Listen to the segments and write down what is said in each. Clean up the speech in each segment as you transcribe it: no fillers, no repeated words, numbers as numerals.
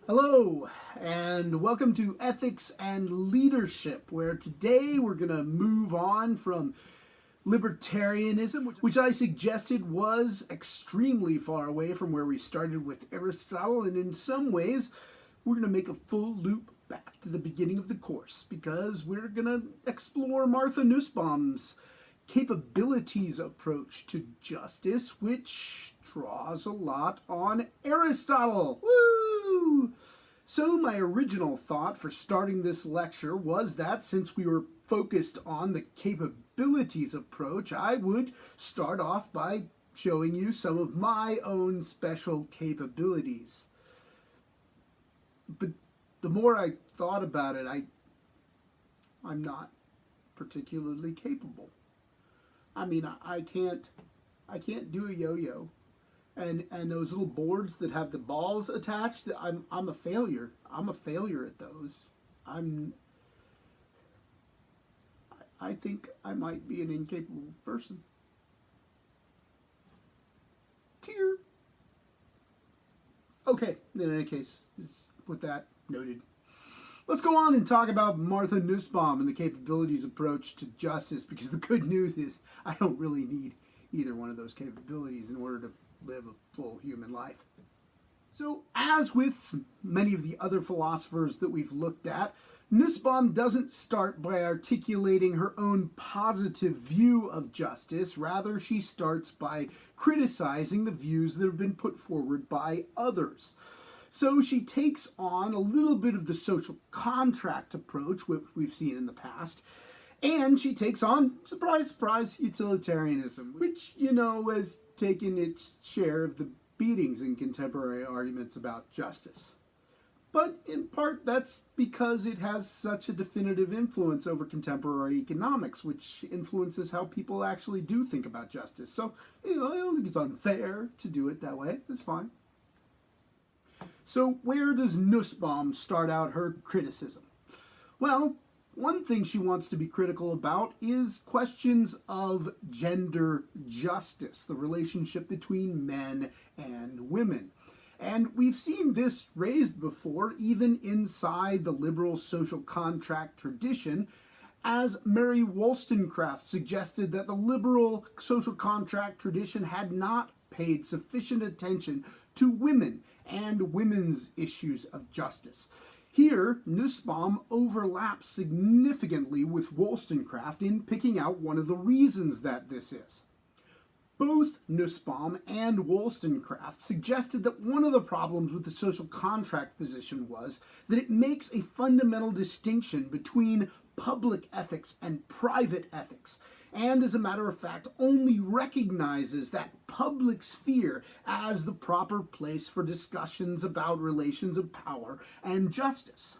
Hello, and welcome to Ethics and Leadership, where today we're going to move on from libertarianism, which I suggested was extremely far away from where we started with Aristotle, and in some ways we're going to make a full loop back to the beginning of the course, because we're going to explore Martha Nussbaum's capabilities approach to justice, which draws a lot on Aristotle. Woo! So my original thought for starting this lecture was that since we were focused on the capabilities approach, I would start off by showing you some of my own special capabilities. But the more I thought about it, I'm not particularly capable. I mean, I can't do a yo-yo. And those little boards that have the balls attached, I'm a failure. I'm a failure at those. I think I might be an incapable person. Tear. Okay, in any case, with that noted, let's go on and talk about Martha Nussbaum and the capabilities approach to justice, because the good news is I don't really need either one of those capabilities in order to live a full human life. So, as with many of the other philosophers that we've looked at, Nussbaum doesn't start by articulating her own positive view of justice. Rather, she starts by criticizing the views that have been put forward by others. So she takes on a little bit of the social contract approach, which we've seen in the past, and she takes on, surprise, surprise, utilitarianism, which, has taken its share of the beatings in contemporary arguments about justice. But in part, that's because it has such a definitive influence over contemporary economics, which influences how people actually do think about justice. So, I don't think it's unfair to do it that way. It's fine. So where does Nussbaum start out her criticism? Well, one thing she wants to be critical about is questions of gender justice, the relationship between men and women. And we've seen this raised before, even inside the liberal social contract tradition, as Mary Wollstonecraft suggested that the liberal social contract tradition had not paid sufficient attention to women and women's issues of justice. Here, Nussbaum overlaps significantly with Wollstonecraft in picking out one of the reasons that this is. Both Nussbaum and Wollstonecraft suggested that one of the problems with the social contract position was that it makes a fundamental distinction between public ethics and private ethics, and as a matter of fact only recognizes that public sphere as the proper place for discussions about relations of power and justice.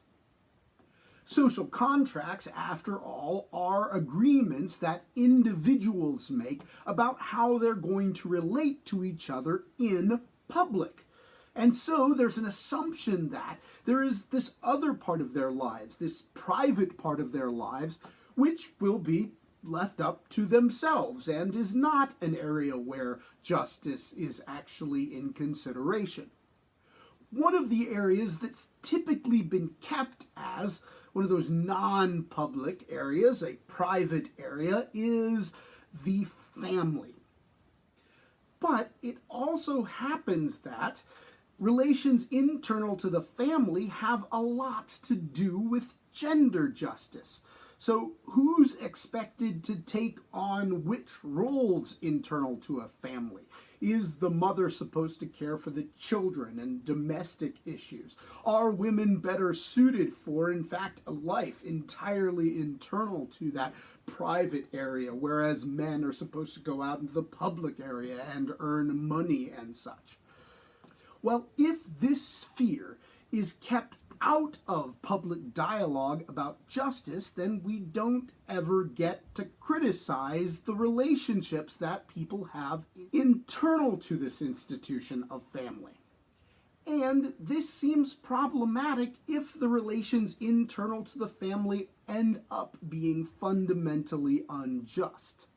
Social contracts, after all, are agreements that individuals make about how they're going to relate to each other in public. And so there's an assumption that there is this other part of their lives, this private part of their lives, which will be left up to themselves and is not an area where justice is actually in consideration. One of the areas that's typically been kept as one of those non-public areas, a private area, is the family. But it also happens that relations internal to the family have a lot to do with gender justice. So who's expected to take on which roles internal to a family? Is the mother supposed to care for the children and domestic issues? Are women better suited for, in fact, a life entirely internal to that private area, whereas men are supposed to go out into the public area and earn money and such? Well, if this sphere is kept out of public dialogue about justice, then we don't ever get to criticize the relationships that people have internal to this institution of family. And this seems problematic if the relations internal to the family end up being fundamentally unjust.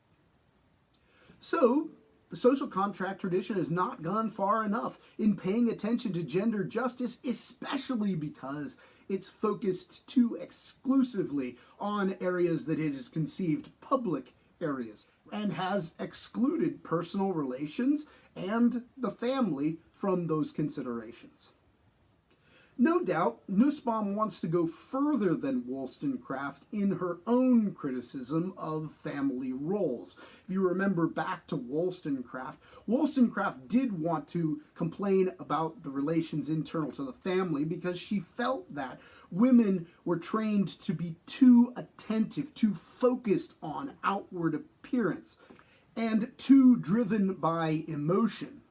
So The social contract tradition has not gone far enough in paying attention to gender justice, especially because it's focused too exclusively on areas that it has conceived public areas and has excluded personal relations and the family from those considerations. No doubt, Nussbaum wants to go further than Wollstonecraft in her own criticism of family roles. If you remember back to Wollstonecraft, Wollstonecraft did want to complain about the relations internal to the family because she felt that women were trained to be too attentive, too focused on outward appearance, and too driven by emotion.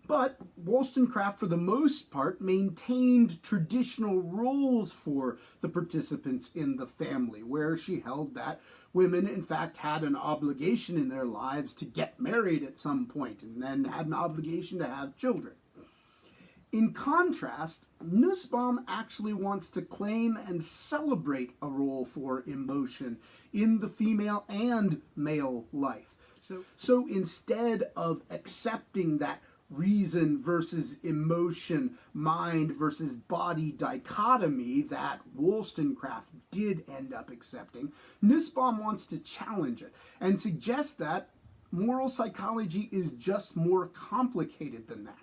But Wollstonecraft, for the most part, maintained traditional roles for the participants in the family, where she held that women, in fact, had an obligation in their lives to get married at some point, and then had an obligation to have children. In contrast, Nussbaum actually wants to claim and celebrate a role for emotion in the female and male life. So instead of accepting that reason versus emotion, mind versus body dichotomy that Wollstonecraft did end up accepting, Nussbaum wants to challenge it and suggest that moral psychology is just more complicated than that.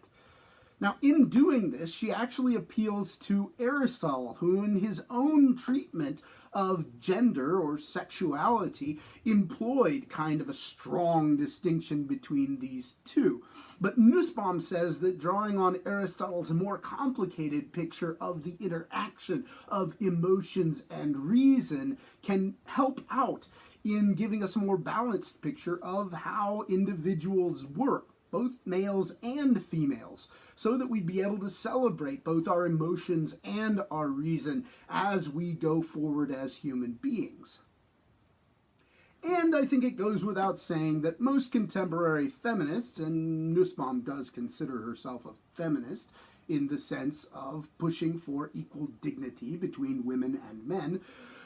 Now, in doing this, she actually appeals to Aristotle, who in his own treatment of gender or sexuality employed kind of a strong distinction between these two. But Nussbaum says that drawing on Aristotle's more complicated picture of the interaction of emotions and reason can help out in giving us a more balanced picture of how individuals work, both males and females, so that we'd be able to celebrate both our emotions and our reason as we go forward as human beings. And I think it goes without saying that most contemporary feminists, and Nussbaum does consider herself a feminist in the sense of pushing for equal dignity between women and men,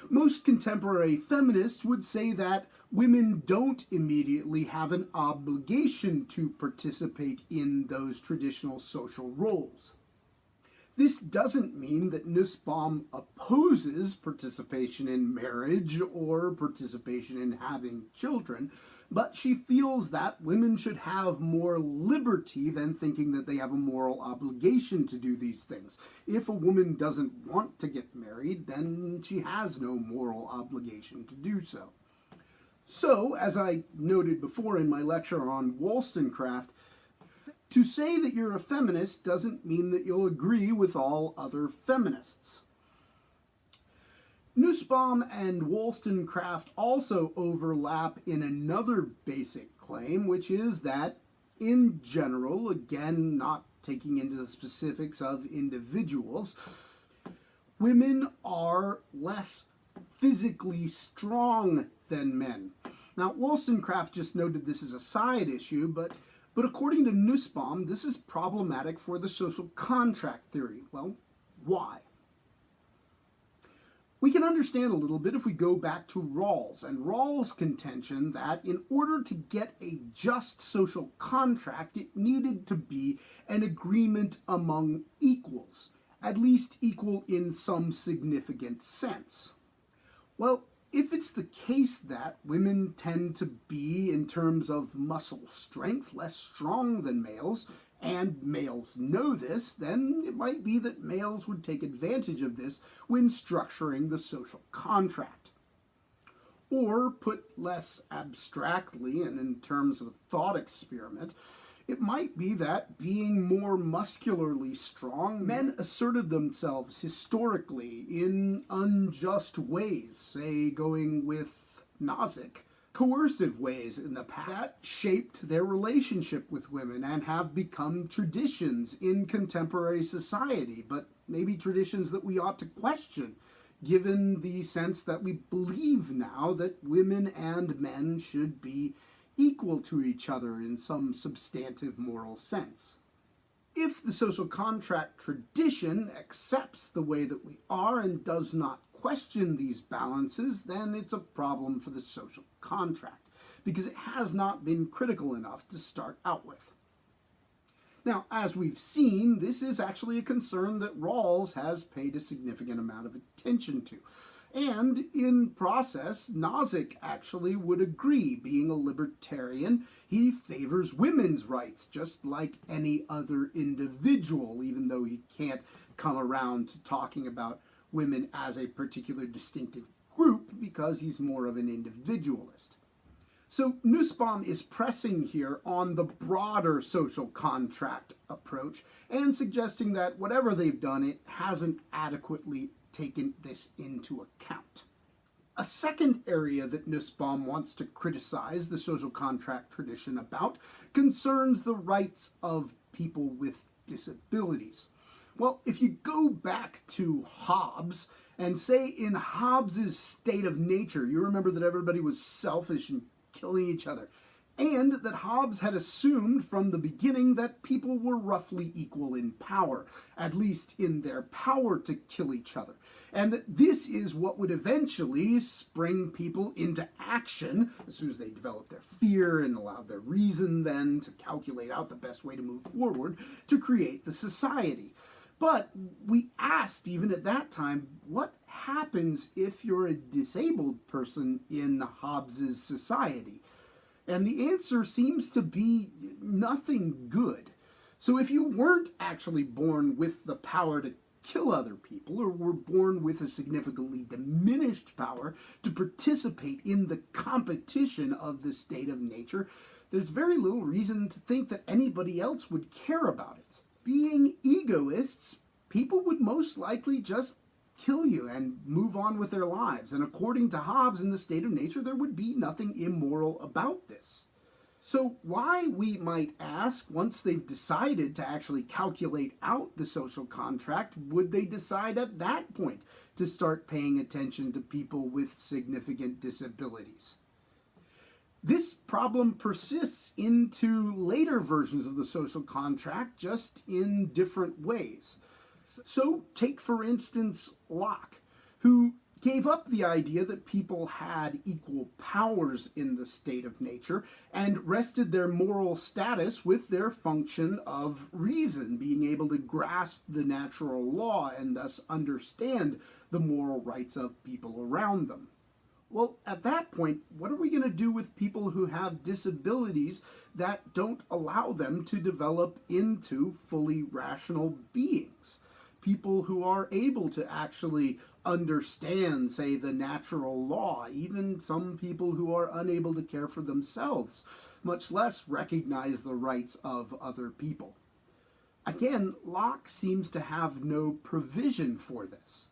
most contemporary feminists would say that women don't immediately have an obligation to participate in those traditional social roles. This doesn't mean that Nussbaum opposes participation in marriage or participation in having children, but she feels that women should have more liberty than thinking that they have a moral obligation to do these things. If a woman doesn't want to get married, then she has no moral obligation to do so. So, as I noted before in my lecture on Wollstonecraft, to say that you're a feminist doesn't mean that you'll agree with all other feminists. Nussbaum and Wollstonecraft also overlap in another basic claim, which is that, in general, again, not taking into the specifics of individuals, women are less physically strong than men. Now, Wollstonecraft just noted this as a side issue, but according to Nussbaum, this is problematic for the social contract theory. Well, why? We can understand a little bit if we go back to Rawls, and Rawls' contention that in order to get a just social contract, it needed to be an agreement among equals, at least equal in some significant sense. Well, if it's the case that women tend to be, in terms of muscle strength, less strong than males, and males know this, then it might be that males would take advantage of this when structuring the social contract. Or, put less abstractly and in terms of a thought experiment, it might be that being more muscularly strong, men asserted themselves historically in unjust ways, say going with Nozick, coercive ways in the past that shaped their relationship with women and have become traditions in contemporary society, but maybe traditions that we ought to question, given the sense that we believe now that women and men should be equal to each other in some substantive moral sense. If the social contract tradition accepts the way that we are and does not question these balances, then it's a problem for the social contract. because it has not been critical enough to start out with. Now, as we've seen, this is actually a concern that Rawls has paid a significant amount of attention to. And in process, Nozick actually would agree. Being a libertarian, he favors women's rights just like any other individual, even though he can't come around to talking about women as a particular distinctive group because he's more of an individualist. So Nussbaum is pressing here on the broader social contract approach and suggesting that whatever they've done, it hasn't adequately taken this into account. A second area that Nussbaum wants to criticize the social contract tradition about concerns the rights of people with disabilities. Well, if you go back to Hobbes and say in Hobbes's State of Nature, you remember that everybody was selfish and killing each other, and that Hobbes had assumed from the beginning that people were roughly equal in power, at least in their power to kill each other, and that this is what would eventually spring people into action as soon as they developed their fear and allowed their reason then to calculate out the best way to move forward to create the society. But we asked, even at that time, what happens if you're a disabled person in Hobbes's society? And the answer seems to be nothing good. So if you weren't actually born with the power to kill other people, or were born with a significantly diminished power to participate in the competition of the state of nature, there's very little reason to think that anybody else would care about it. Being egoists, people would most likely just kill you and move on with their lives. And according to Hobbes, in the state of nature, there would be nothing immoral about this. So why, we might ask, once they've decided to actually calculate out the social contract, would they decide at that point to start paying attention to people with significant disabilities? This problem persists into later versions of the social contract, just in different ways. So take, for instance, Locke, who gave up the idea that people had equal powers in the state of nature and rested their moral status with their function of reason, being able to grasp the natural law and thus understand the moral rights of people around them. Well, at that point, what are we going to do with people who have disabilities that don't allow them to develop into fully rational beings? People who are able to actually understand, say, the natural law, even some people who are unable to care for themselves, much less recognize the rights of other people. Again, Locke seems to have no provision for this.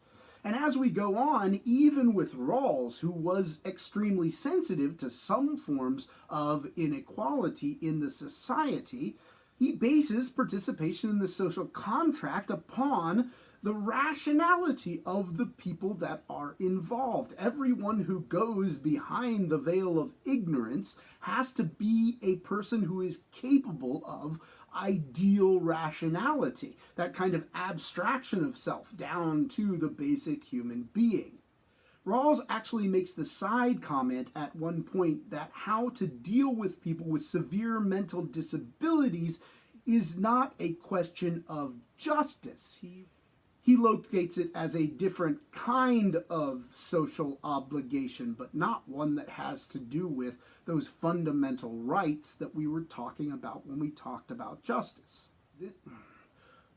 And as we go on, even with Rawls, who was extremely sensitive to some forms of inequality in the society, he bases participation in the social contract upon the rationality of the people that are involved. Everyone who goes behind the veil of ignorance has to be a person who is capable of ideal rationality, that kind of abstraction of self down to the basic human being. Rawls actually makes the side comment at one point that how to deal with people with severe mental disabilities is not a question of justice. He locates it as a different kind of social obligation, but not one that has to do with those fundamental rights that we were talking about when we talked about justice.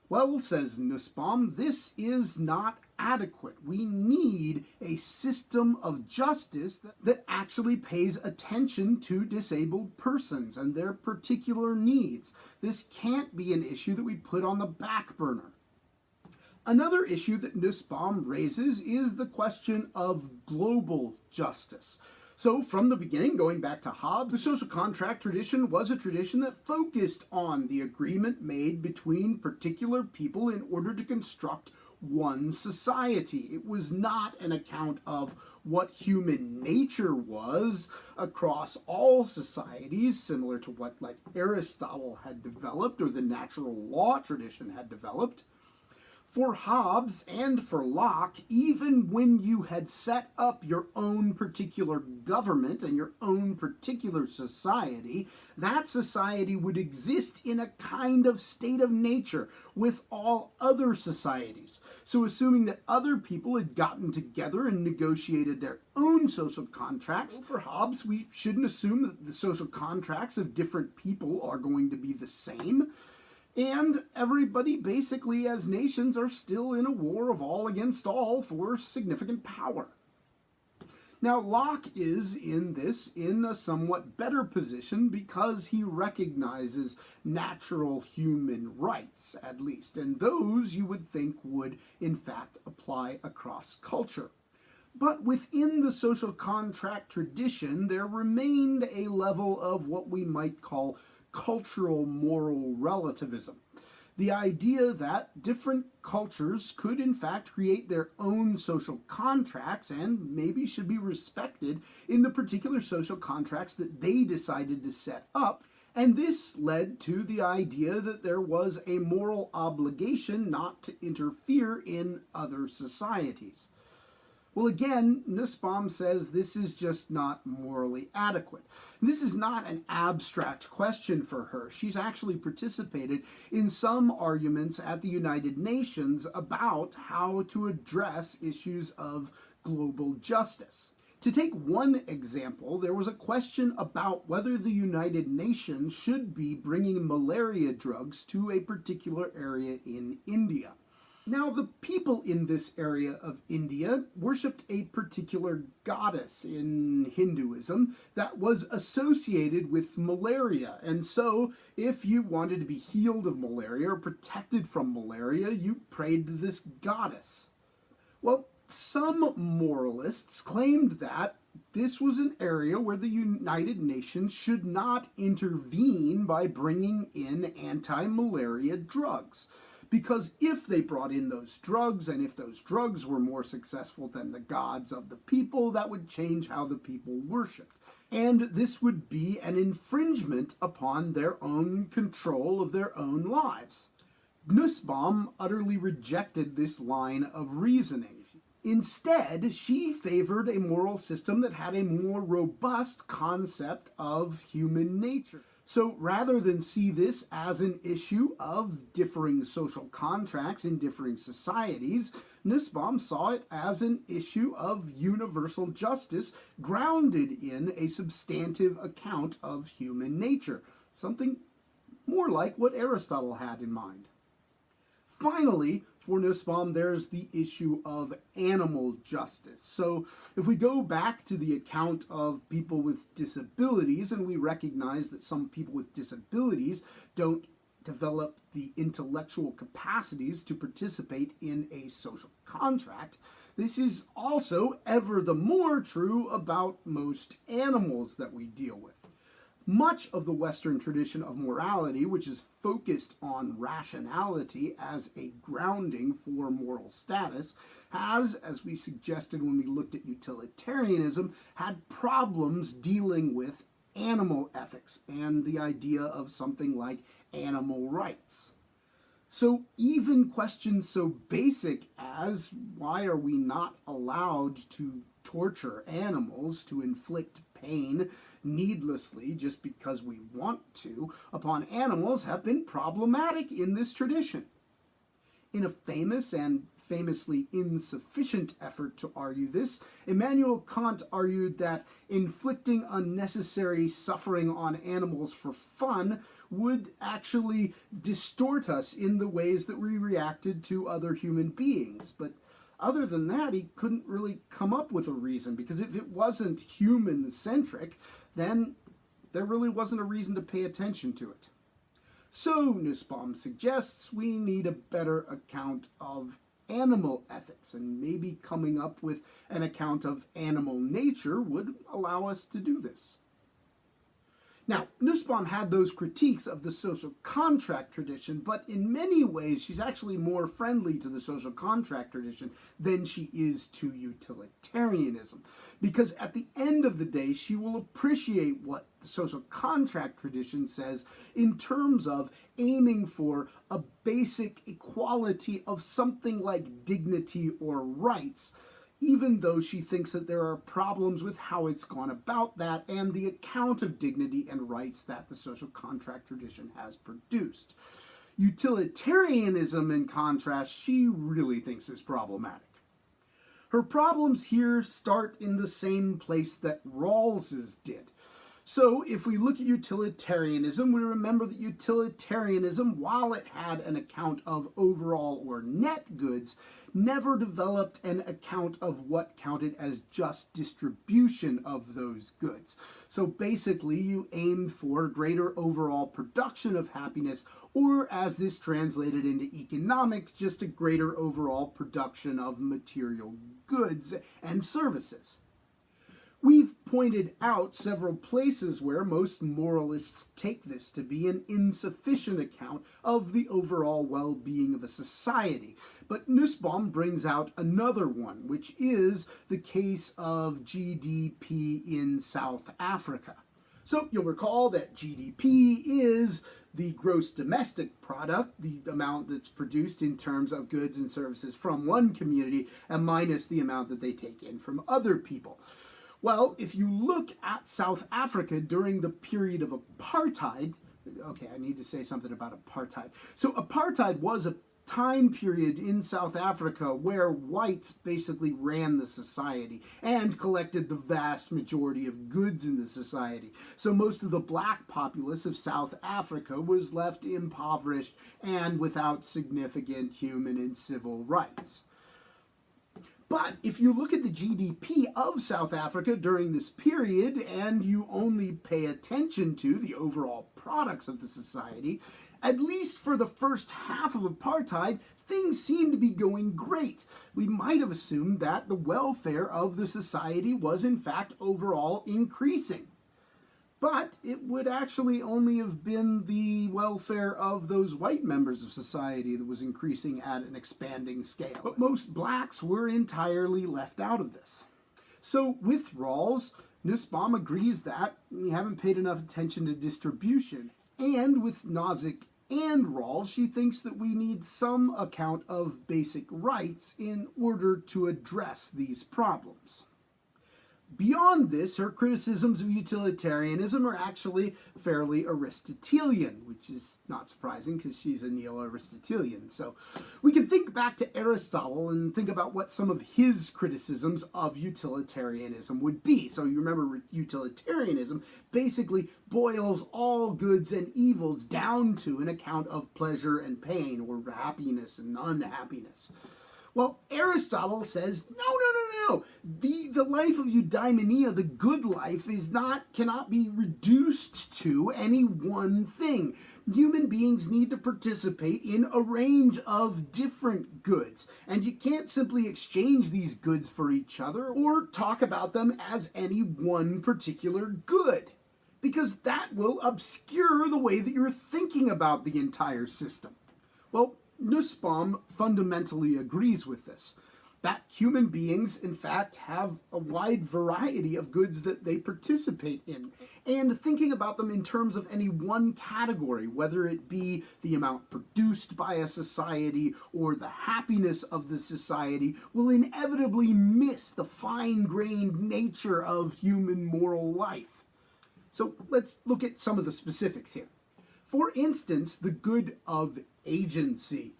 Well, says Nussbaum, this is not adequate. We need a system of justice that actually pays attention to disabled persons and their particular needs. This can't be an issue that we put on the back burner. Another issue that Nussbaum raises is the question of global justice. So from the beginning, going back to Hobbes, the social contract tradition was a tradition that focused on the agreement made between particular people in order to construct one society. It was not an account of what human nature was across all societies, similar to what Aristotle had developed or the natural law tradition had developed. For Hobbes and for Locke, even when you had set up your own particular government and your own particular society, that society would exist in a kind of state of nature with all other societies. So assuming that other people had gotten together and negotiated their own social contracts, for Hobbes, we shouldn't assume that the social contracts of different people are going to be the same. And everybody basically as nations are still in a war of all against all for significant power. Now Locke is in a somewhat better position because he recognizes natural human rights, at least, and those you would think would in fact apply across culture. But within the social contract tradition, there remained a level of what we might call cultural moral relativism. The idea that different cultures could in fact create their own social contracts and maybe should be respected in the particular social contracts that they decided to set up. And this led to the idea that there was a moral obligation not to interfere in other societies. Well, again, Nussbaum says this is just not morally adequate. This is not an abstract question for her. She's actually participated in some arguments at the United Nations about how to address issues of global justice. To take one example, there was a question about whether the United Nations should be bringing malaria drugs to a particular area in India. Now, the people in this area of India worshipped a particular goddess in Hinduism that was associated with malaria. And so, if you wanted to be healed of malaria or protected from malaria, you prayed to this goddess. Well, some moralists claimed that this was an area where the United Nations should not intervene by bringing in anti-malaria drugs. Because if they brought in those drugs, and if those drugs were more successful than the gods of the people, that would change how the people worshipped. And this would be an infringement upon their own control of their own lives. Nussbaum utterly rejected this line of reasoning. Instead, she favored a moral system that had a more robust concept of human nature. So rather than see this as an issue of differing social contracts in differing societies, Nussbaum saw it as an issue of universal justice grounded in a substantive account of human nature, something more like what Aristotle had in mind. Finally, for Nussbaum, there's the issue of animal justice. So if we go back to the account of people with disabilities, and we recognize that some people with disabilities don't develop the intellectual capacities to participate in a social contract, this is also ever the more true about most animals that we deal with. Much of the Western tradition of morality, which is focused on rationality as a grounding for moral status, has, as we suggested when we looked at utilitarianism, had problems dealing with animal ethics and the idea of something like animal rights. So even questions so basic as why are we not allowed to torture animals, to inflict pain needlessly just because we want to upon animals have been problematic in this tradition. In a famous and famously insufficient effort to argue this, Immanuel Kant argued that inflicting unnecessary suffering on animals for fun would actually distort us in the ways that we reacted to other human beings. But other than that, he couldn't really come up with a reason, because if it wasn't human-centric, then there really wasn't a reason to pay attention to it. So, Nussbaum suggests we need a better account of animal ethics, and maybe coming up with an account of animal nature would allow us to do this. Now, Nussbaum had those critiques of the social contract tradition, but in many ways she's actually more friendly to the social contract tradition than she is to utilitarianism. Because at the end of the day, she will appreciate what the social contract tradition says in terms of aiming for a basic equality of something like dignity or rights, even though she thinks that there are problems with how it's gone about that and the account of dignity and rights that the social contract tradition has produced. Utilitarianism, in contrast, she really thinks is problematic. Her problems here start in the same place that Rawls's did. So if we look at utilitarianism, we remember that utilitarianism, while it had an account of overall or net goods, never developed an account of what counted as just distribution of those goods. So basically, you aimed for greater overall production of happiness, or as this translated into economics, just a greater overall production of material goods and services. We've pointed out several places where most moralists take this to be an insufficient account of the overall well-being of a society. But Nussbaum brings out another one, which is the case of GDP in South Africa. So you'll recall that GDP is the gross domestic product, the amount that's produced in terms of goods and services from one community, and minus the amount that they take in from other people. Well, if you look at South Africa during the period of apartheid, okay, I need to say something about apartheid. So apartheid was a time period in South Africa where whites basically ran the society and collected the vast majority of goods in the society. So most of the black populace of South Africa was left impoverished and without significant human and civil rights. But if you look at the GDP of South Africa during this period and you only pay attention to the overall products of the society, at least for the first half of apartheid, things seem to be going great. We might have assumed that the welfare of the society was in fact overall increasing. But it would actually only have been the welfare of those white members of society that was increasing at an expanding scale. But most blacks were entirely left out of this. So with Rawls, Nussbaum agrees that we haven't paid enough attention to distribution. And with Nozick and Rawls, she thinks that we need some account of basic rights in order to address these problems. Beyond this, her criticisms of utilitarianism are actually fairly Aristotelian, which is not surprising because she's a neo-Aristotelian. So we can think back to Aristotle and think about what some of his criticisms of utilitarianism would be. So you remember utilitarianism basically boils all goods and evils down to an account of pleasure and pain, or happiness and unhappiness. Well, Aristotle says, no. The life of eudaimonia, the good life, cannot be reduced to any one thing. Human beings need to participate in a range of different goods, and you can't simply exchange these goods for each other or talk about them as any one particular good, because that will obscure the way that you're thinking about the entire system. Well, Nussbaum fundamentally agrees with this, that human beings, in fact, have a wide variety of goods that they participate in, and thinking about them in terms of any one category, whether it be the amount produced by a society or the happiness of the society, will inevitably miss the fine-grained nature of human moral life. So let's look at some of the specifics here. For instance, the good of agency.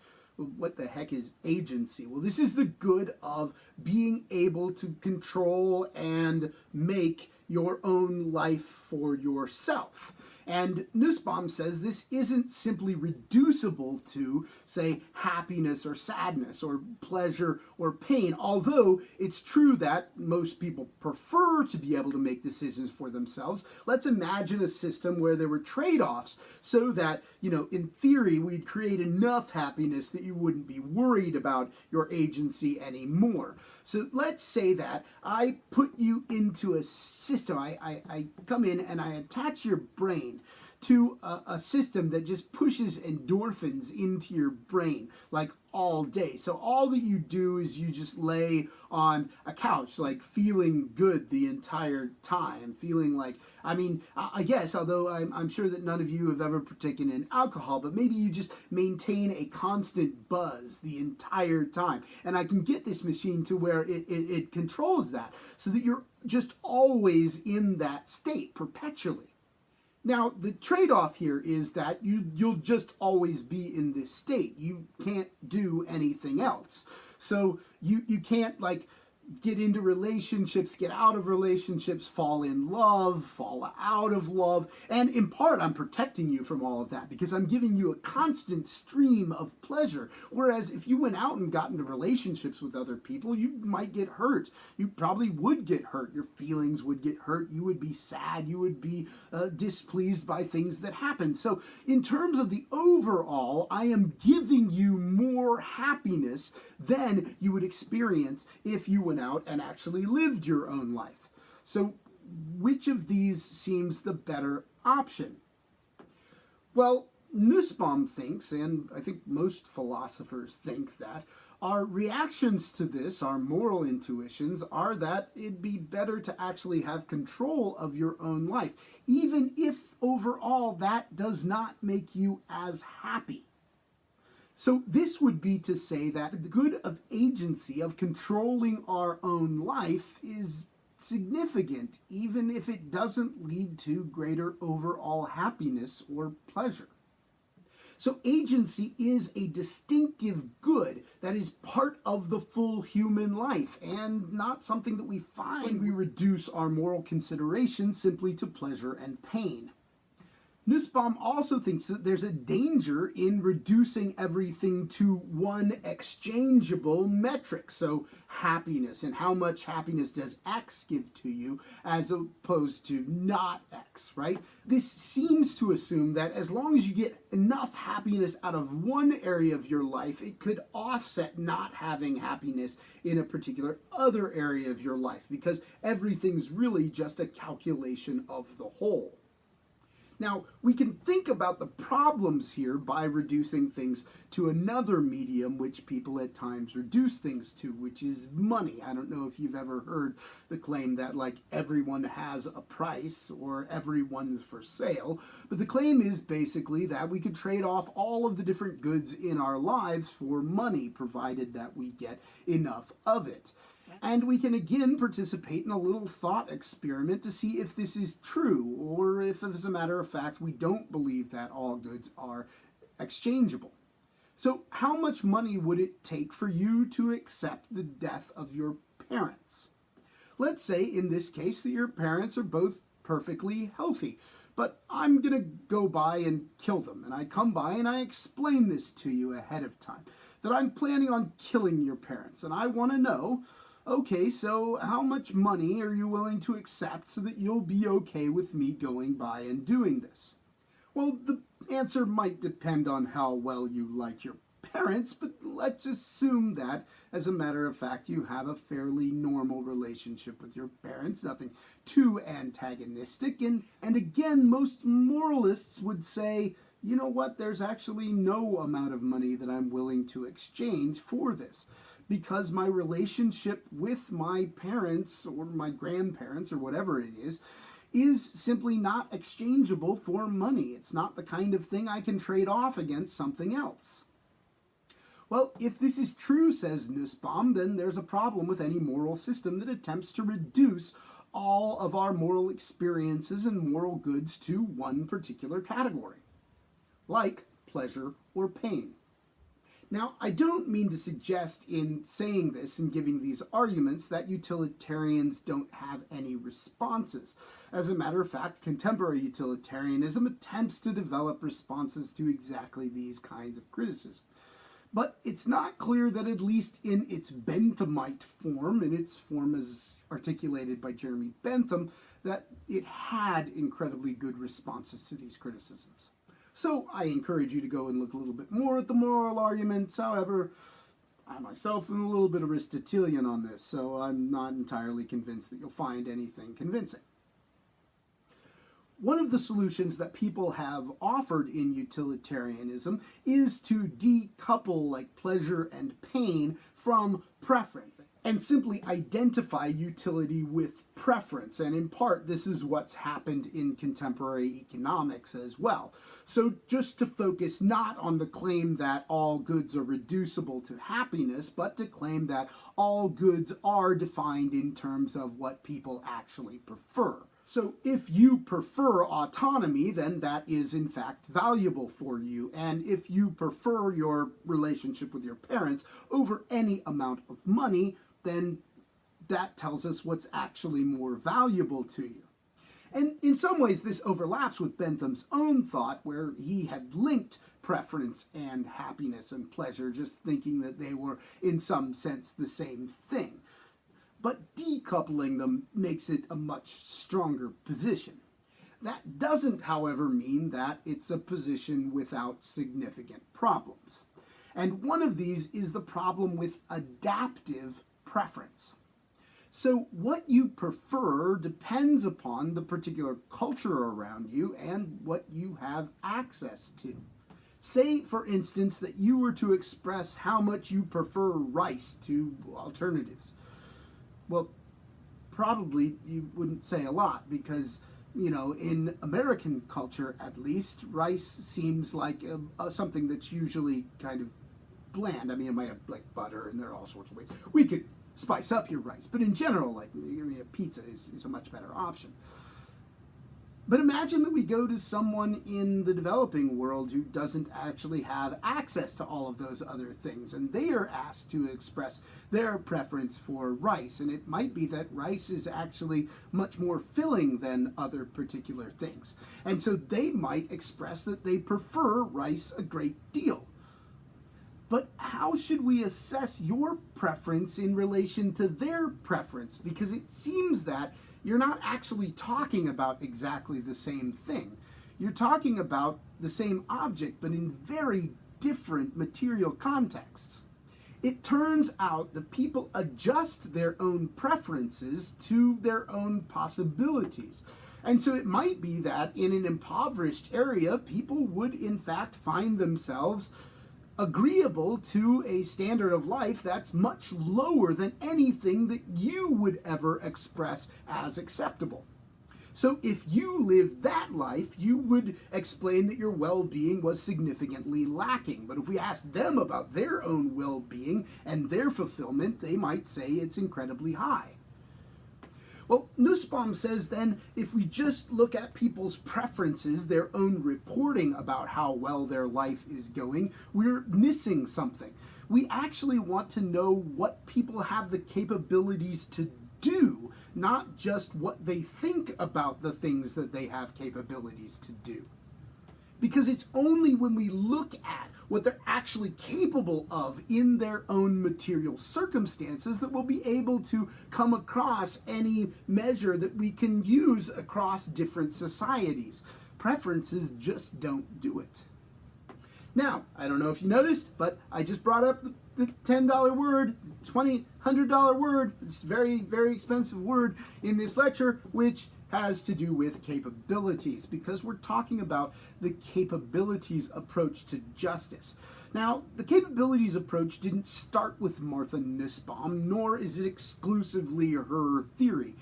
What the heck is agency? Well, this is the good of being able to control and make your own life for yourself. And Nussbaum says this isn't simply reducible to, say, happiness or sadness or pleasure or pain, although it's true that most people prefer to be able to make decisions for themselves. Let's imagine a system where there were trade-offs so that, in theory, we'd create enough happiness that you wouldn't be worried about your agency anymore. So let's say that I put you into a system. I come in and I attach your brain to a system that just pushes endorphins into your brain like all day. So all that you do is you just lay on a couch like feeling good the entire time, feeling like, I guess, although I'm sure that none of you have ever partaken in alcohol, but maybe you just maintain a constant buzz the entire time. And I can get this machine to where it controls that so that you're just always in that state perpetually. Now, the trade-off here is that you'll just always be in this state. You can't do anything else. So you can't, get into relationships, get out of relationships, fall in love, fall out of love. And in part, I'm protecting you from all of that because I'm giving you a constant stream of pleasure. Whereas if you went out and got into relationships with other people, you might get hurt. You probably would get hurt. Your feelings would get hurt. You would be sad. You would be displeased by things that happen. So in terms of the overall, I am giving you more happiness than you would experience if you went out and actually lived your own life. So which of these seems the better option? Well, Nussbaum thinks, and I think most philosophers think, that our reactions to this, our moral intuitions, are that it'd be better to actually have control of your own life, even if overall that does not make you as happy. So this would be to say that the good of agency, of controlling our own life, is significant, even if it doesn't lead to greater overall happiness or pleasure. So agency is a distinctive good that is part of the full human life and not something that we find when we reduce our moral considerations simply to pleasure and pain. Nussbaum also thinks that there's a danger in reducing everything to one exchangeable metric. So happiness, and how much happiness does X give to you as opposed to not X, right? This seems to assume that as long as you get enough happiness out of one area of your life, it could offset not having happiness in a particular other area of your life, because everything's really just a calculation of the whole. Now, we can think about the problems here by reducing things to another medium which people at times reduce things to, which is money. I don't know if you've ever heard the claim that, everyone has a price or everyone's for sale, but the claim is basically that we could trade off all of the different goods in our lives for money, provided that we get enough of it. And we can again participate in a little thought experiment to see if this is true, or if, as a matter of fact, we don't believe that all goods are exchangeable. So how much money would it take for you to accept the death of your parents? Let's say, in this case, that your parents are both perfectly healthy, but I'm going to go by and kill them. And I come by and I explain this to you ahead of time, that I'm planning on killing your parents, and I want to know, okay, so how much money are you willing to accept so that you'll be okay with me going by and doing this? Well, the answer might depend on how well you like your parents, but let's assume that, as a matter of fact, you have a fairly normal relationship with your parents, nothing too antagonistic, and again, most moralists would say, you know what, there's actually no amount of money that I'm willing to exchange for this, because my relationship with my parents or my grandparents or whatever it is simply not exchangeable for money. It's not the kind of thing I can trade off against something else. Well, if this is true, says Nussbaum, then there's a problem with any moral system that attempts to reduce all of our moral experiences and moral goods to one particular category, like pleasure or pain. Now, I don't mean to suggest in saying this and giving these arguments that utilitarians don't have any responses. As a matter of fact, contemporary utilitarianism attempts to develop responses to exactly these kinds of criticism. But it's not clear that, at least in its Benthamite form, in its form as articulated by Jeremy Bentham, that it had incredibly good responses to these criticisms. So I encourage you to go and look a little bit more at the moral arguments. However, I myself am a little bit Aristotelian on this, so I'm not entirely convinced that you'll find anything convincing. One of the solutions that people have offered in utilitarianism is to decouple like pleasure and pain from preference and simply identify utility with preference. And in part, this is what's happened in contemporary economics as well. So just to focus not on the claim that all goods are reducible to happiness, but to claim that all goods are defined in terms of what people actually prefer. So if you prefer autonomy, then that is in fact valuable for you. And if you prefer your relationship with your parents over any amount of money, then that tells us what's actually more valuable to you. And in some ways this overlaps with Bentham's own thought, where he had linked preference and happiness and pleasure, just thinking that they were in some sense the same thing. But decoupling them makes it a much stronger position. That doesn't, however, mean that it's a position without significant problems. And one of these is the problem with adaptive preference. So what you prefer depends upon the particular culture around you and what you have access to. Say, for instance, that you were to express how much you prefer rice to alternatives. Well, probably you wouldn't say a lot because, in American culture at least, rice seems like something that's usually kind of bland. I mean, it might have like butter and there are all sorts of ways. We could spice up your rice, but in general, like a pizza is a much better option. But imagine that we go to someone in the developing world who doesn't actually have access to all of those other things, and they are asked to express their preference for rice. And it might be that rice is actually much more filling than other particular things. And so they might express that they prefer rice a great deal. But how should we assess your preference in relation to their preference? Because it seems that you're not actually talking about exactly the same thing. You're talking about the same object, but in very different material contexts. It turns out that people adjust their own preferences to their own possibilities. And so it might be that in an impoverished area, people would in fact find themselves agreeable to a standard of life that's much lower than anything that you would ever express as acceptable. So if you lived that life, you would explain that your well-being was significantly lacking. But if we asked them about their own well-being and their fulfillment, they might say it's incredibly high. Well, Nussbaum says then, if we just look at people's preferences, their own reporting about how well their life is going, we're missing something. We actually want to know what people have the capabilities to do, not just what they think about the things that they have capabilities to do. Because it's only when we look at what they're actually capable of in their own material circumstances that we'll be able to come across any measure that we can use across different societies. Preferences just don't do it. Now, I don't know if you noticed, but I just brought up the $10 word, $20, $100 word, this very, very expensive word in this lecture, which has to do with capabilities, because we're talking about the capabilities approach to justice. Now, the capabilities approach didn't start with Martha Nussbaum, nor is it exclusively her theory.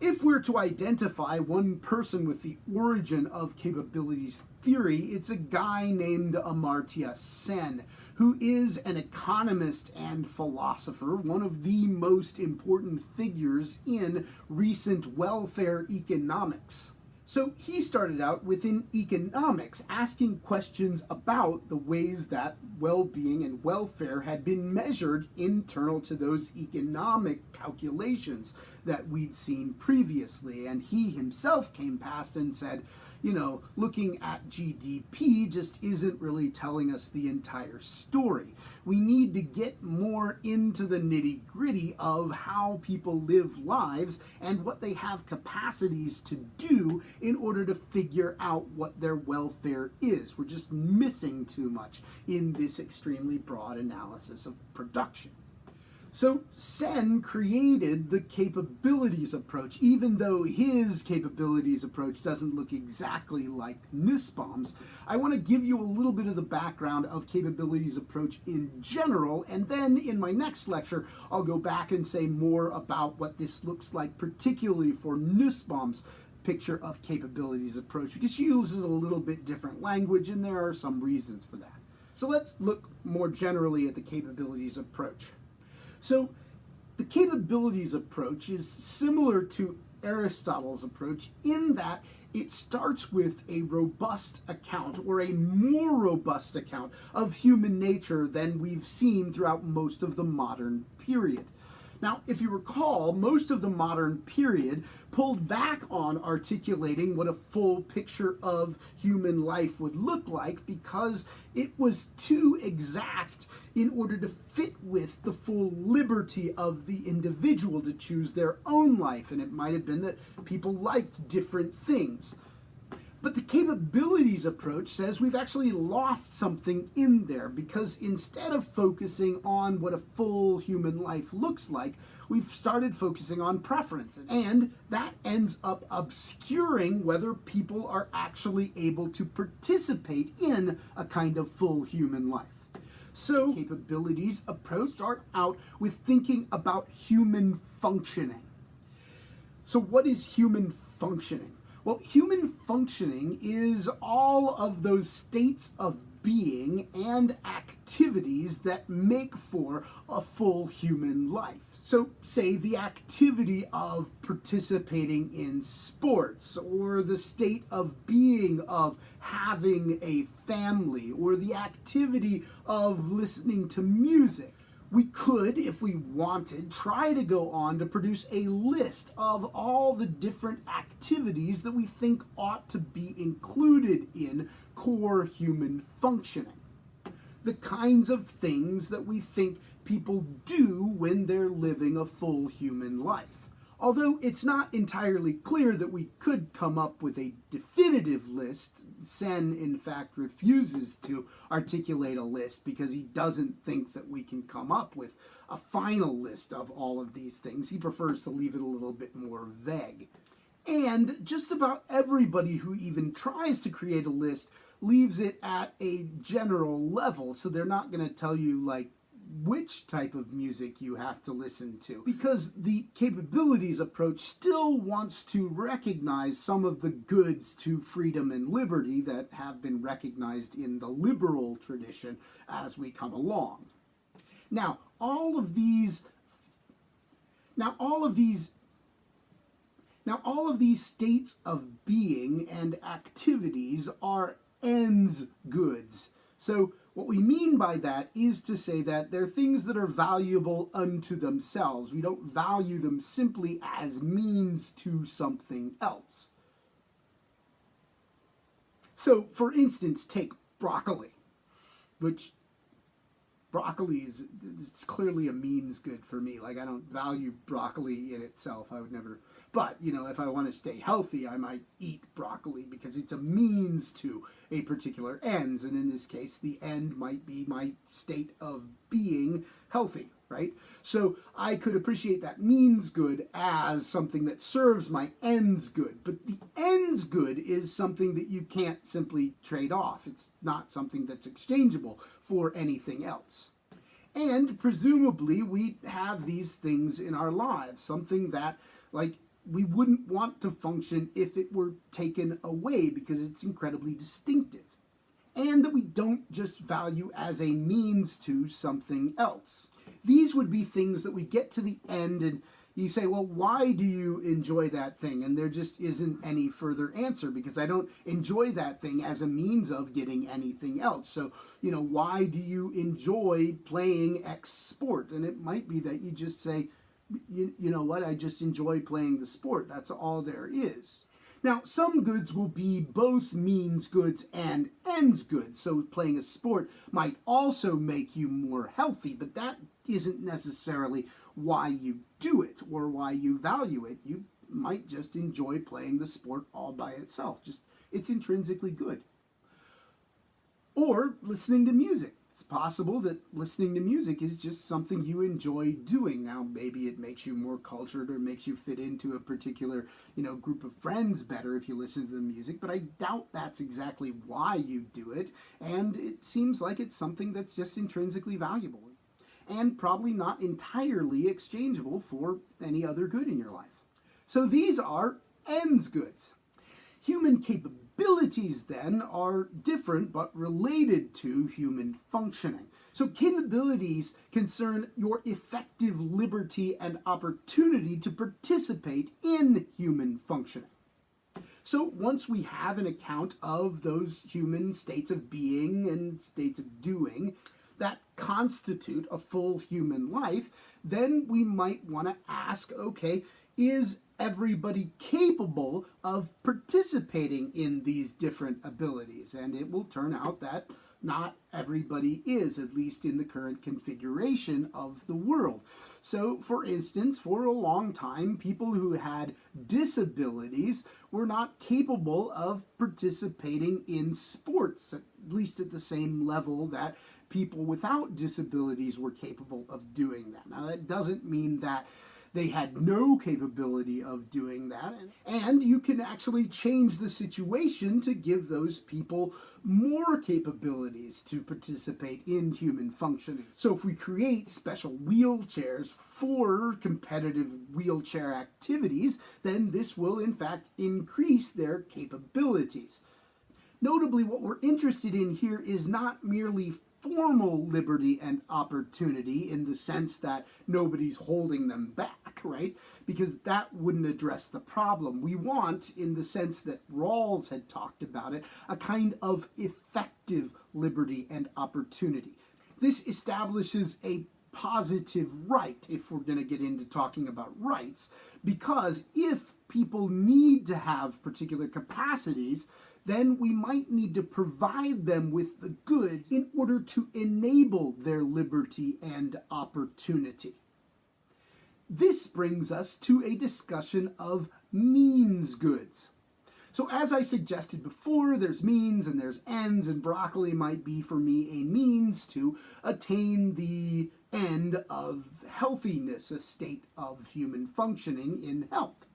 If we're to identify one person with the origin of capabilities theory, it's a guy named Amartya Sen, who is an economist and philosopher, one of the most important figures in recent welfare economics. So he started out within economics, asking questions about the ways that well-being and welfare had been measured internal to those economic calculations that we'd seen previously. And he himself came past and said, you know, looking at GDP just isn't really telling us the entire story. We need to get more into the nitty-gritty of how people live lives and what they have capacities to do in order to figure out what their welfare is. We're just missing too much in this extremely broad analysis of production. So Sen created the capabilities approach, even though his capabilities approach doesn't look exactly like Nussbaum's. I want to give you a little bit of the background of capabilities approach in general, and then in my next lecture, I'll go back and say more about what this looks like, particularly for Nussbaum's picture of capabilities approach, because she uses a little bit different language, and there are some reasons for that. So let's look more generally at the capabilities approach. So the capabilities approach is similar to Aristotle's approach in that it starts with a robust account, or a more robust account, of human nature than we've seen throughout most of the modern period. Now, if you recall, most of the modern period pulled back on articulating what a full picture of human life would look like because it was too exact in order to fit with the full liberty of the individual to choose their own life. And it might have been that people liked different things. But the capabilities approach says we've actually lost something in there, because instead of focusing on what a full human life looks like, we've started focusing on preference. And that ends up obscuring whether people are actually able to participate in a kind of full human life. So capabilities approach start out with thinking about human functioning. So what is human functioning? Well, human functioning is all of those states of being and activities that make for a full human life. So, say the activity of participating in sports, or the state of being of having a family, or the activity of listening to music. We could, if we wanted, try to go on to produce a list of all the different activities that we think ought to be included in core human functioning. The kinds of things that we think people do when they're living a full human life. Although it's not entirely clear that we could come up with a definitive list, Sen, in fact, refuses to articulate a list because he doesn't think that we can come up with a final list of all of these things. He prefers to leave it a little bit more vague. And just about everybody who even tries to create a list leaves it at a general level, so they're not going to tell you, like, which type of music you have to listen to, because the capabilities approach still wants to recognize some of the goods to freedom and liberty that have been recognized in the liberal tradition as we come along. Now, all of these states of being and activities are ends goods. So what we mean by that is to say that they're things that are valuable unto themselves. We don't value them simply as means to something else. So, for instance, take broccoli, which broccoli is it's clearly a means good for me. Like, I don't value broccoli in itself. I would never. But, you know, if I want to stay healthy, I might eat broccoli because it's a means to a particular ends. And in this case, the end might be my state of being healthy, right? So I could appreciate that means good as something that serves my ends good. But the ends good is something that you can't simply trade off. It's not something that's exchangeable for anything else. And presumably we have these things in our lives, something that, like, we wouldn't want to function if it were taken away because it's incredibly distinctive. And that we don't just value as a means to something else. These would be things that we get to the end and You say, well, why do you enjoy that thing? And there just isn't any further answer, because I don't enjoy that thing as a means of getting anything else. So, why do you enjoy playing X sport? And it might be that you just say, you know what, I just enjoy playing the sport. That's all there is. Now, some goods will be both means goods and ends goods. So playing a sport might also make you more healthy, but that isn't necessarily why you do it or why you value it. You might just enjoy playing the sport all by itself. Just, it's intrinsically good. Or listening to music. It's possible that listening to music is just something you enjoy doing. Now, maybe it makes you more cultured or makes you fit into a particular, group of friends better if you listen to the music, but I doubt that's exactly why you do it, and it seems like it's something that's just intrinsically valuable and probably not entirely exchangeable for any other good in your life. So these are ends goods. Human capabilities, then, are different but related to human functioning. So capabilities concern your effective liberty and opportunity to participate in human functioning. So once we have an account of those human states of being and states of doing that constitute a full human life, then we might want to ask, okay, is everybody capable of participating in these different abilities? And it will turn out that not everybody is, at least in the current configuration of the world. So, for instance, for a long time, people who had disabilities were not capable of participating in sports, at least at the same level that people without disabilities were capable of doing that. Now, that doesn't mean that they had no capability of doing that. And you can actually change the situation to give those people more capabilities to participate in human functioning. So if we create special wheelchairs for competitive wheelchair activities, then this will in fact increase their capabilities. Notably, what we're interested in here is not merely formal liberty and opportunity in the sense that nobody's holding them back, right? Because that wouldn't address the problem. We want, in the sense that Rawls had talked about it, a kind of effective liberty and opportunity. This establishes a positive right, if we're going to get into talking about rights, because if people need to have particular capacities, then we might need to provide them with the goods in order to enable their liberty and opportunity. This brings us to a discussion of means goods. So as I suggested before, there's means and there's ends, and broccoli might be for me a means to attain the end of healthiness, a state of human functioning in health.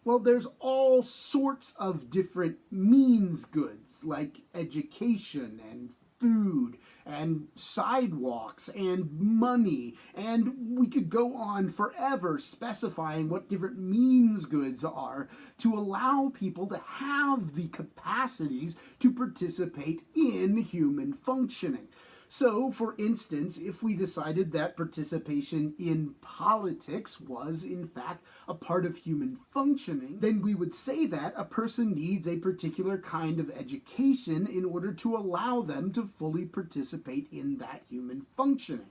Well, there's all sorts of different means goods, like education and food and sidewalks and money, and we could go on forever specifying what different means goods are to allow people to have the capacities to participate in human functioning. So, for instance, if we decided that participation in politics was, in fact, a part of human functioning, then we would say that a person needs a particular kind of education in order to allow them to fully participate in that human functioning.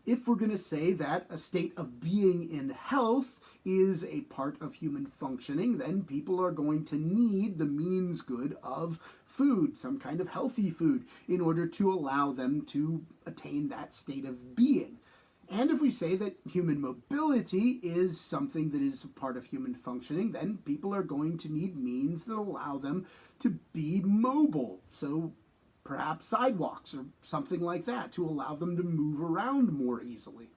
If we're going to say that a state of being in health is a part of human functioning, then people are going to need the means good of food, some kind of healthy food, in order to allow them to attain that state of being. And if we say that human mobility is something that is a part of human functioning, then people are going to need means that allow them to be mobile. So perhaps sidewalks or something like that to allow them to move around more easily.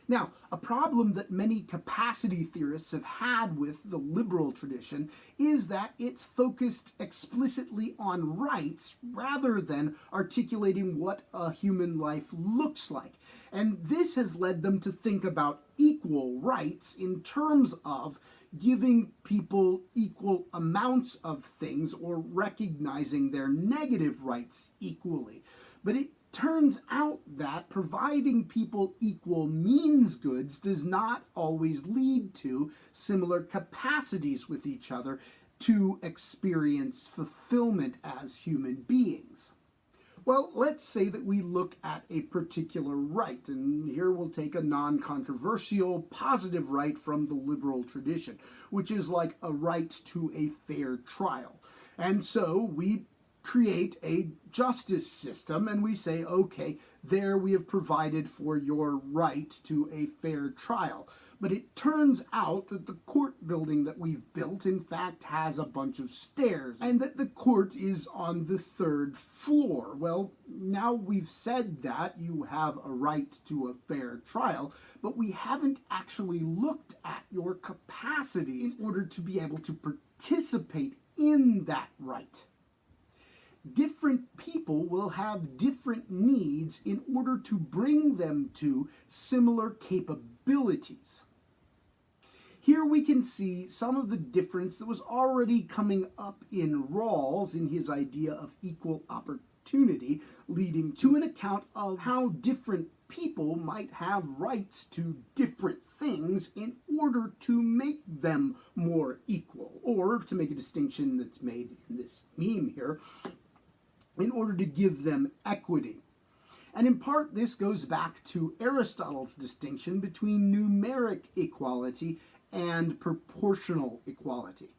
Now, a problem that many capacity theorists have had with the liberal tradition is that it's focused explicitly on rights rather than articulating what a human life looks like. And this has led them to think about equal rights in terms of giving people equal amounts of things or recognizing their negative rights equally. But it turns out that providing people equal means goods does not always lead to similar capacities with each other to experience fulfillment as human beings. Well, let's say that we look at a particular right, and here we'll take a non-controversial positive right from the liberal tradition, which is like a right to a fair trial. And so we create a justice system and we say, okay, there we have provided for your right to a fair trial. But it turns out that the court building that we've built, in fact, has a bunch of stairs, and that the court is on the 3rd floor. Well, now we've said that you have a right to a fair trial, but we haven't actually looked at your capacities in order to be able to participate in that right. Different people will have different needs in order to bring them to similar capabilities. Here we can see some of the difference that was already coming up in Rawls in his idea of equal opportunity, leading to an account of how different people might have rights to different things in order to make them more equal, or to make a distinction that's made in this meme here, in order to give them equity. And in part, this goes back to Aristotle's distinction between numeric equality and proportional equality.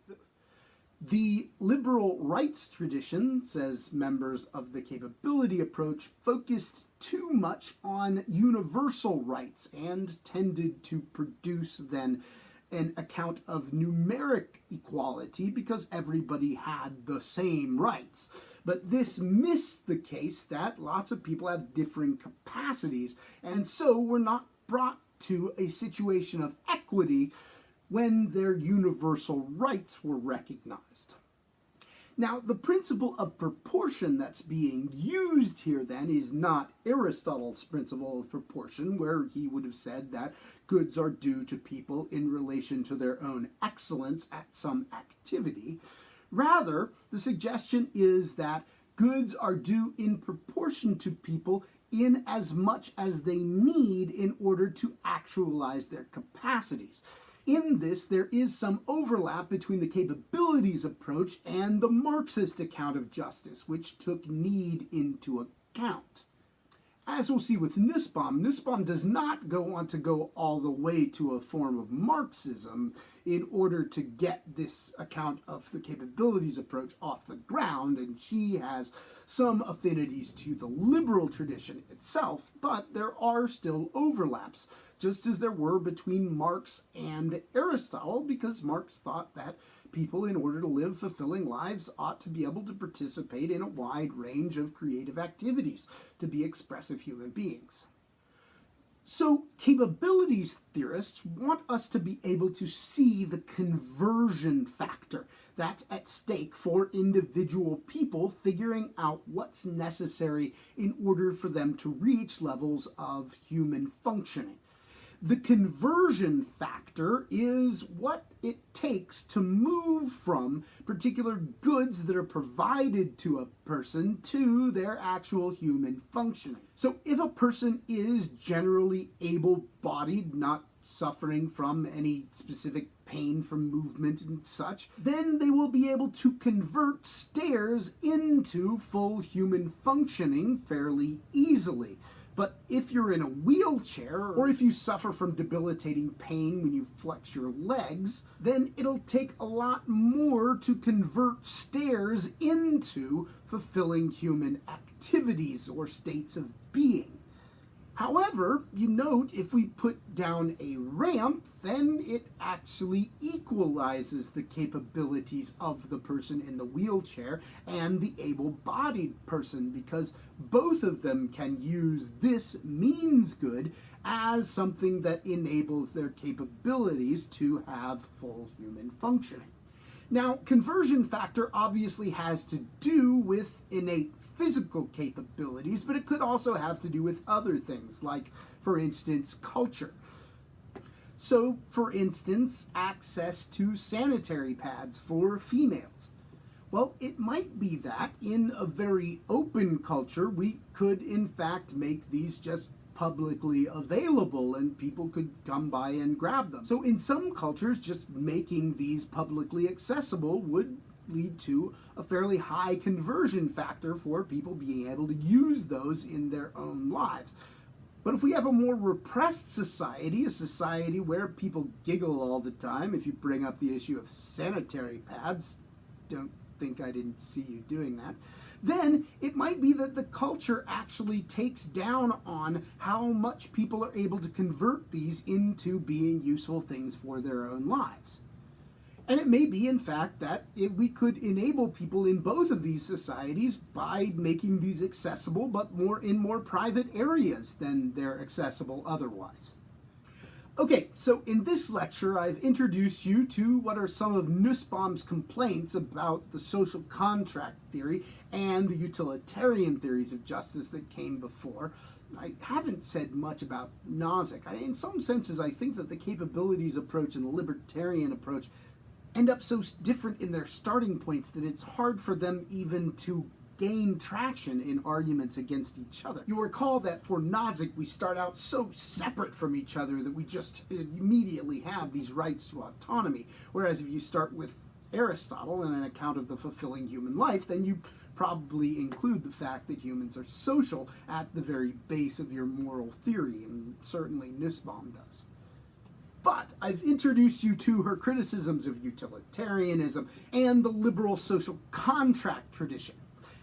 The liberal rights tradition, says members of the capability approach, focused too much on universal rights and tended to produce then an account of numeric equality because everybody had the same rights. But this missed the case that lots of people have differing capacities, and so were not brought to a situation of equity when their universal rights were recognized. Now, the principle of proportion that's being used here then is not Aristotle's principle of proportion, where he would have said that goods are due to people in relation to their own excellence at some activity. Rather, the suggestion is that goods are due in proportion to people in as much as they need in order to actualize their capacities. In this, there is some overlap between the capabilities approach and the Marxist account of justice, which took need into account. As we'll see with Nussbaum, Nussbaum does not want to go all the way to a form of Marxism in order to get this account of the capabilities approach off the ground, and she has some affinities to the liberal tradition itself, but there are still overlaps, just as there were between Marx and Aristotle, because Marx thought that people, in order to live fulfilling lives, ought to be able to participate in a wide range of creative activities to be expressive human beings. So capabilities theorists want us to be able to see the conversion factor that's at stake for individual people figuring out what's necessary in order for them to reach levels of human functioning. The conversion factor is what it takes to move from particular goods that are provided to a person to their actual human functioning. So if a person is generally able-bodied, not suffering from any specific pain from movement and such, then they will be able to convert stairs into full human functioning fairly easily. But if you're in a wheelchair, or if you suffer from debilitating pain when you flex your legs, then it'll take a lot more to convert stairs into fulfilling human activities or states of being. However, you note if we put down a ramp, then it actually equalizes the capabilities of the person in the wheelchair and the able-bodied person, because both of them can use this means good as something that enables their capabilities to have full human functioning. Now, conversion factor obviously has to do with innate physical capabilities, but it could also have to do with other things, like, for instance, culture. So, for instance, access to sanitary pads for females. Well, it might be that in a very open culture, we could in fact make these just publicly available and people could come by and grab them. So in some cultures, just making these publicly accessible would lead to a fairly high conversion factor for people being able to use those in their own lives. But if we have a more repressed society, a society where people giggle all the time, if you bring up the issue of sanitary pads, don't think I didn't see you doing that, then it might be that the culture actually takes down on how much people are able to convert these into being useful things for their own lives. And it may be, in fact, that we could enable people in both of these societies by making these accessible, but in more private areas than they're accessible otherwise. Okay, so in this lecture, I've introduced you to what are some of Nussbaum's complaints about the social contract theory and the utilitarian theories of justice that came before. I haven't said much about Nozick. In some senses, I think that the capabilities approach and the libertarian approach end up so different in their starting points that it's hard for them even to gain traction in arguments against each other. You'll recall that for Nozick, we start out so separate from each other that we just immediately have these rights to autonomy. Whereas if you start with Aristotle and an account of the fulfilling human life, then you probably include the fact that humans are social at the very base of your moral theory, and certainly Nussbaum does. But I've introduced you to her criticisms of utilitarianism and the liberal social contract tradition.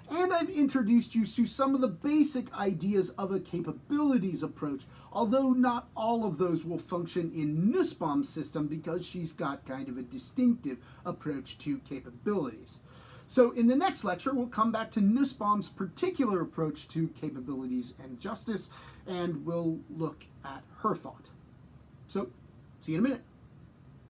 And I've introduced you to some of the basic ideas of a capabilities approach, although not all of those will function in Nussbaum's system because she's got kind of a distinctive approach to capabilities. So in the next lecture, we'll come back to Nussbaum's particular approach to capabilities and justice, and we'll look at her thought. So, see you in a minute.